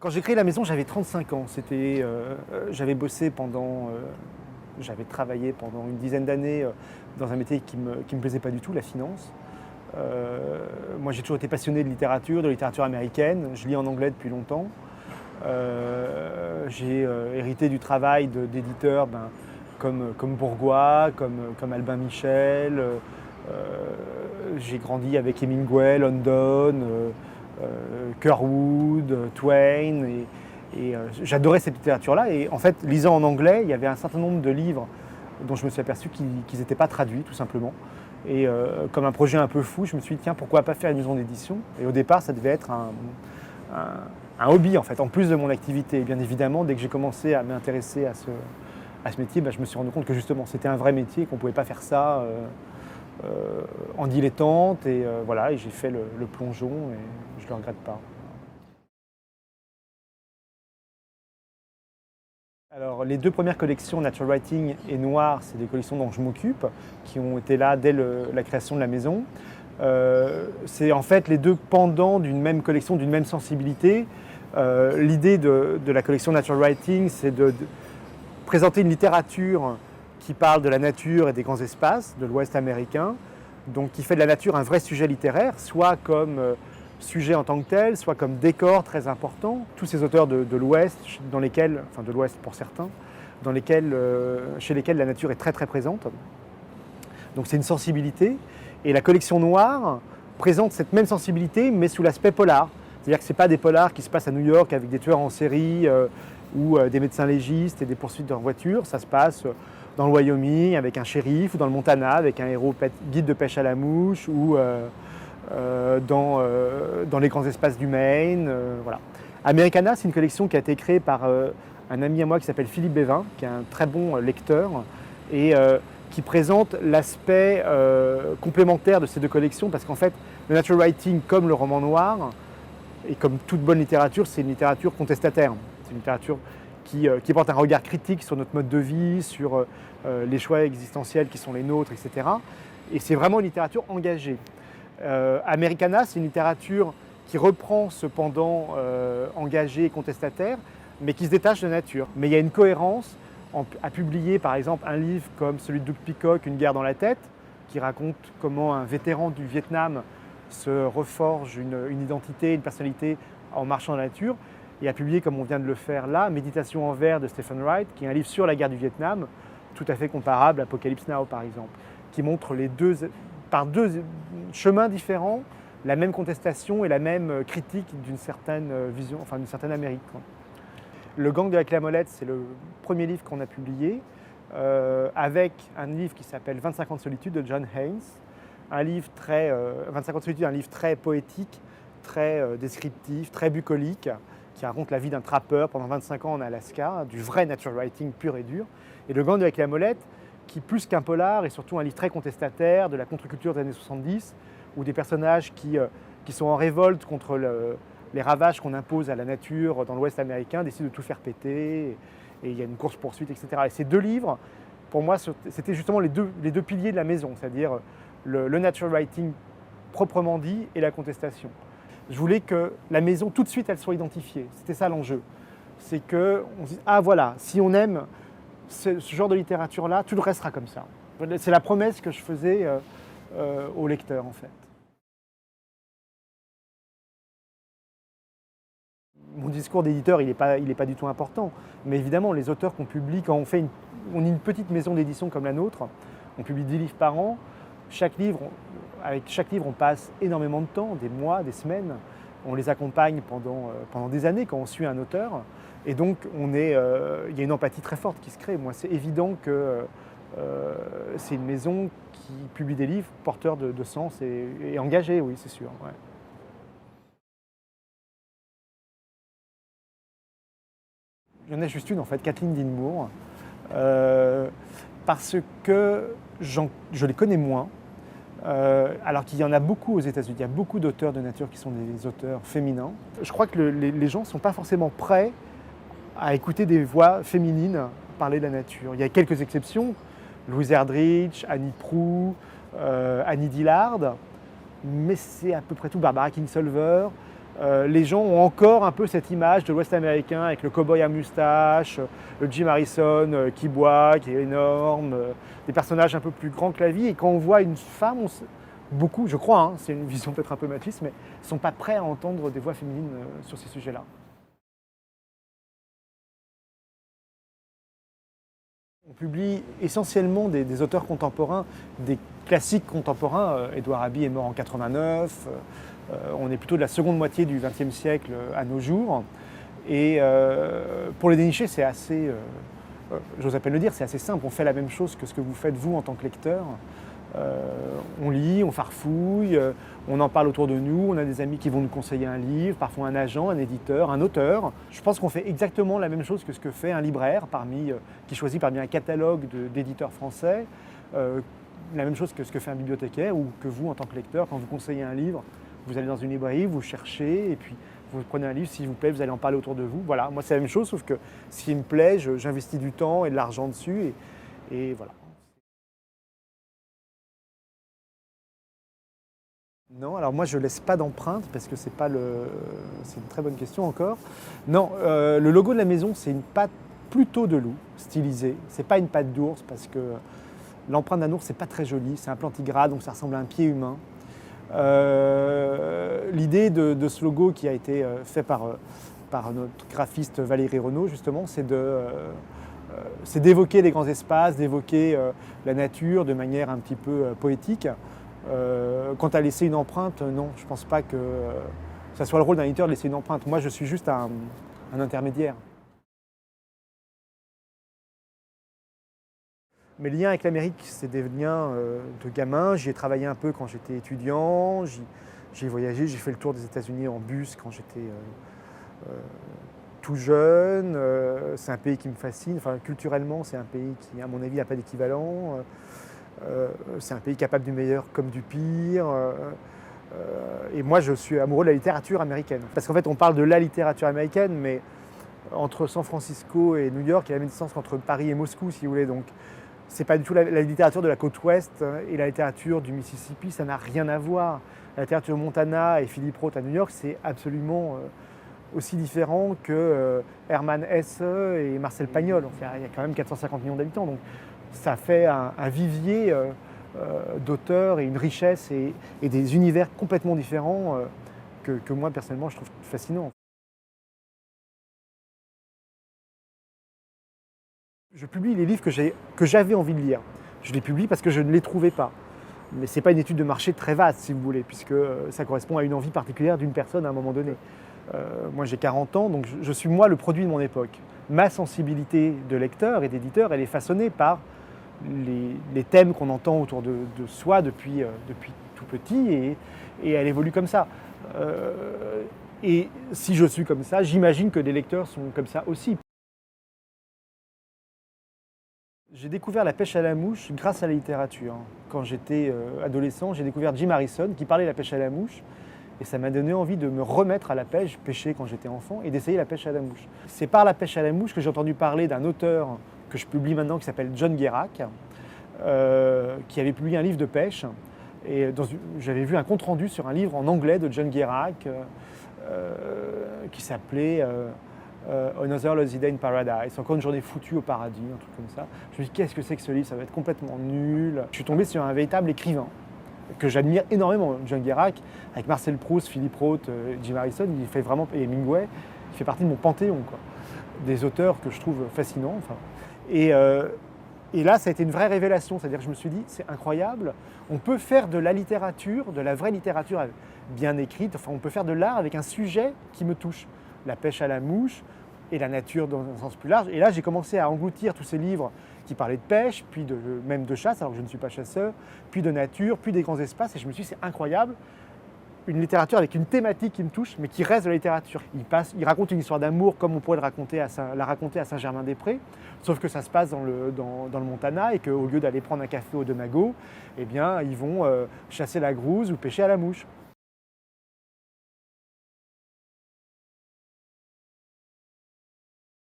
Quand j'ai créé la maison, j'avais 35 ans. J'avais bossé j'avais travaillé pendant une dizaine d'années dans un métier qui me plaisait pas du tout, la finance. Moi, j'ai toujours été passionné de littérature américaine. Je lis en anglais depuis longtemps. J'ai hérité du travail d'éditeurs comme Bourgois, comme Albin Michel. J'ai grandi avec Hemingway, London, Curwood, Twain. J'adorais cette littérature-là. Et en fait, lisant en anglais, il y avait un certain nombre de livres dont je me suis aperçu qu'ils n'étaient pas traduits, tout simplement. Et comme un projet un peu fou, je me suis dit, tiens, pourquoi pas faire une maison d'édition? Et au départ, ça devait être un hobby, en fait, en plus de mon activité. Et bien évidemment, dès que j'ai commencé à m'intéresser à ce métier, je me suis rendu compte que justement, c'était un vrai métier, qu'on ne pouvait pas faire ça en dilettante. Et voilà, et j'ai fait le plongeon et je ne le regrette pas. Alors, les deux premières collections, Natural Writing et Noir, c'est des collections dont je m'occupe, qui ont été là dès la création de la maison. C'est en fait les deux pendants d'une même collection, d'une même sensibilité. L'idée de la collection Natural Writing, c'est de présenter une littérature qui parle de la nature et des grands espaces de l'Ouest américain, donc qui fait de la nature un vrai sujet littéraire, soit comme sujet en tant que tel, soit comme décor très important. Tous ces auteurs de l'Ouest, de l'Ouest pour certains, chez lesquels la nature est très très présente. Donc c'est une sensibilité. Et la collection Noire présente cette même sensibilité, mais sous l'aspect polar. C'est-à-dire que ce n'est pas des polars qui se passent à New York avec des tueurs en série ou des médecins légistes et des poursuites en voiture. Ça se passe dans le Wyoming avec un shérif, ou dans le Montana avec un héros guide de pêche à la mouche, ou dans les grands espaces du Maine. Voilà. Americana, c'est une collection qui a été créée par un ami à moi qui s'appelle Philippe Bévin, qui est un très bon lecteur, et qui présente l'aspect complémentaire de ces deux collections, parce qu'en fait, le natural writing, comme le roman noir, et comme toute bonne littérature, c'est une littérature contestataire. C'est une littérature qui porte un regard critique sur notre mode de vie, sur les choix existentiels qui sont les nôtres, etc. Et c'est vraiment une littérature engagée. Americana, c'est une littérature qui reprend ce pendant engagé et contestataire, mais qui se détache de la nature. Mais il y a une cohérence à publier, par exemple, un livre comme celui de Doug Peacock, Une guerre dans la tête, qui raconte comment un vétéran du Vietnam se reforge une identité, une personnalité en marchant dans la nature, et à publier, comme on vient de le faire là, Méditation en vers de Stephen Wright, qui est un livre sur la guerre du Vietnam, tout à fait comparable à Apocalypse Now, par exemple, qui montre par deux chemins différents, la même contestation et la même critique d'une certaine vision, enfin d'une certaine Amérique. Le Gang de la clé à molette, c'est le premier livre qu'on a publié, avec un livre qui s'appelle 25 ans de solitude de John Haynes, 25 ans de solitude, un livre très poétique, très descriptif, très bucolique, qui raconte la vie d'un trappeur pendant 25 ans en Alaska, du vrai natural writing pur et dur. Et Le Gang de la clé à molette, qui plus qu'un polar est surtout un livre très contestataire de la contre-culture des années 70, où des personnages qui sont en révolte contre les ravages qu'on impose à la nature dans l'Ouest américain décident de tout faire péter, et il y a une course-poursuite, etc. Et ces deux livres, pour moi, c'était justement les deux piliers de la maison, c'est-à-dire le natural writing proprement dit et la contestation. Je voulais que la maison, tout de suite, elle soit identifiée. C'était ça l'enjeu. C'est qu'on se dise, ah voilà, si on aime ce genre de littérature-là, tout le reste sera comme ça. C'est la promesse que je faisais aux lecteurs, en fait. Mon discours d'éditeur, il n'est pas du tout important. Mais évidemment, les auteurs qu'on publie, quand on est une petite maison d'édition comme la nôtre, on publie 10 livres par an. Avec chaque livre, on passe énormément de temps, des mois, des semaines. On les accompagne pendant des années quand on suit un auteur. Et donc, il y a une empathie très forte qui se crée. Moi, c'est évident que c'est une maison qui publie des livres porteurs de sens et engagés, oui, c'est sûr. Ouais. Il y en a juste une, en fait, Kathleen Dinmour, parce que je les connais moins, alors qu'il y en a beaucoup aux États-Unis. Il y a beaucoup d'auteurs de nature qui sont des auteurs féminins. Je crois que les gens ne sont pas forcément prêts à écouter des voix féminines parler de la nature. Il y a quelques exceptions, Louise Erdrich, Annie Proulx, Annie Dillard, mais c'est à peu près tout. Barbara Kingsolver, les gens ont encore un peu cette image de l'Ouest américain avec le cow-boy à moustache, le Jim Harrison qui boit, qui est énorme, des personnages un peu plus grands que la vie. Et quand on voit une femme, beaucoup, je crois, hein, c'est une vision peut-être un peu machiste, mais ne sont pas prêts à entendre des voix féminines sur ces sujets-là. On publie essentiellement des auteurs contemporains, des classiques contemporains. Édouard Haby est mort en 89. On est plutôt de la seconde moitié du XXe siècle à nos jours. Et pour les dénicher, c'est assez, j'ose à peine le dire, c'est assez simple. On fait la même chose que ce que vous faites vous en tant que lecteur. On lit, on farfouille, on en parle autour de nous, on a des amis qui vont nous conseiller un livre, parfois un agent, un éditeur, un auteur. Je pense qu'on fait exactement la même chose que ce que fait un libraire qui choisit parmi un catalogue d'éditeurs français, la même chose que ce que fait un bibliothécaire ou que vous en tant que lecteur, quand vous conseillez un livre, vous allez dans une librairie, vous cherchez et puis vous prenez un livre, s'il vous plaît, vous allez en parler autour de vous. Voilà, moi c'est la même chose, sauf que s'il me plaît, j'investis du temps et de l'argent dessus et voilà. Non, alors moi je ne laisse pas d'empreinte parce que c'est une très bonne question encore. Non, le logo de la maison c'est une patte plutôt de loup, stylisée. C'est pas une patte d'ours parce que l'empreinte d'un ours c'est pas très joli, c'est un plantigrade donc ça ressemble à un pied humain. L'idée de ce logo qui a été fait par notre graphiste Valérie Renaud justement, c'est d'évoquer les grands espaces, d'évoquer la nature de manière un petit peu poétique. Quant à laisser une empreinte, non, je ne pense pas que ça soit le rôle d'un éditeur de laisser une empreinte. Moi, je suis juste un intermédiaire. Mes liens avec l'Amérique, c'est des liens de gamin. J'y ai travaillé un peu quand j'étais étudiant, j'ai voyagé, j'ai fait le tour des États-Unis en bus quand j'étais tout jeune. C'est un pays qui me fascine. Enfin, culturellement, c'est un pays qui, à mon avis, n'a pas d'équivalent. C'est un pays capable du meilleur comme du pire. Et moi, je suis amoureux de la littérature américaine. Parce qu'en fait, on parle de la littérature américaine, mais entre San Francisco et New York, il y a la même distance qu'entre Paris et Moscou, si vous voulez. Donc, c'est pas du tout la littérature de la côte ouest et la littérature du Mississippi, ça n'a rien à voir. La littérature de Montana et Philip Roth à New York, c'est absolument aussi différent que Hermann Hesse et Marcel Pagnol. Enfin, il y a quand même 450 millions d'habitants. Donc, ça fait un vivier d'auteurs et une richesse et des univers complètement différents que moi, personnellement, je trouve fascinants. Je publie les livres que j'avais envie de lire. Je les publie parce que je ne les trouvais pas. Mais ce n'est pas une étude de marché très vaste, si vous voulez, puisque ça correspond à une envie particulière d'une personne à un moment donné. Moi, j'ai 40 ans, donc je suis moi le produit de mon époque. Ma sensibilité de lecteur et d'éditeur, elle est façonnée par les thèmes qu'on entend autour de soi depuis tout petit et elle évolue comme ça. Et si je suis comme ça, j'imagine que les lecteurs sont comme ça aussi. J'ai découvert la pêche à la mouche grâce à la littérature. Quand j'étais adolescent, j'ai découvert Jim Harrison qui parlait de la pêche à la mouche et ça m'a donné envie de me remettre à la pêche, pêcher quand j'étais enfant et d'essayer la pêche à la mouche. C'est par la pêche à la mouche que j'ai entendu parler d'un auteur que je publie maintenant qui s'appelle John Guérac, qui avait publié un livre de pêche. Et j'avais vu un compte-rendu sur un livre en anglais de John Guérac qui s'appelait Another Lousy Day in Paradise, encore une journée foutue au paradis, un truc comme ça. Je me suis dit, qu'est-ce que c'est que ce livre? Ça va être complètement nul. Je suis tombé sur un véritable écrivain que j'admire énormément, John Guérac, avec Marcel Proust, Philip Roth, Jim Harrison, il fait vraiment, et Hemingway, il fait partie de mon panthéon, quoi. Des auteurs que je trouve fascinants. Enfin. Et là, ça a été une vraie révélation, c'est-à-dire que je me suis dit, c'est incroyable, on peut faire de la littérature, de la vraie littérature bien écrite, enfin on peut faire de l'art avec un sujet qui me touche. La pêche à la mouche et la nature dans un sens plus large. Et là, j'ai commencé à engloutir tous ces livres qui parlaient de pêche, puis même de chasse, alors que je ne suis pas chasseur, puis de nature, puis des grands espaces. Et je me suis dit, c'est incroyable, une littérature avec une thématique qui me touche, mais qui reste de la littérature. Il raconte une histoire d'amour comme on pourrait la raconter à Saint-Germain-des-Prés, sauf que ça se passe dans le Montana et qu'au lieu d'aller prendre un café au Demago, eh bien, ils vont chasser la grouse ou pêcher à la mouche.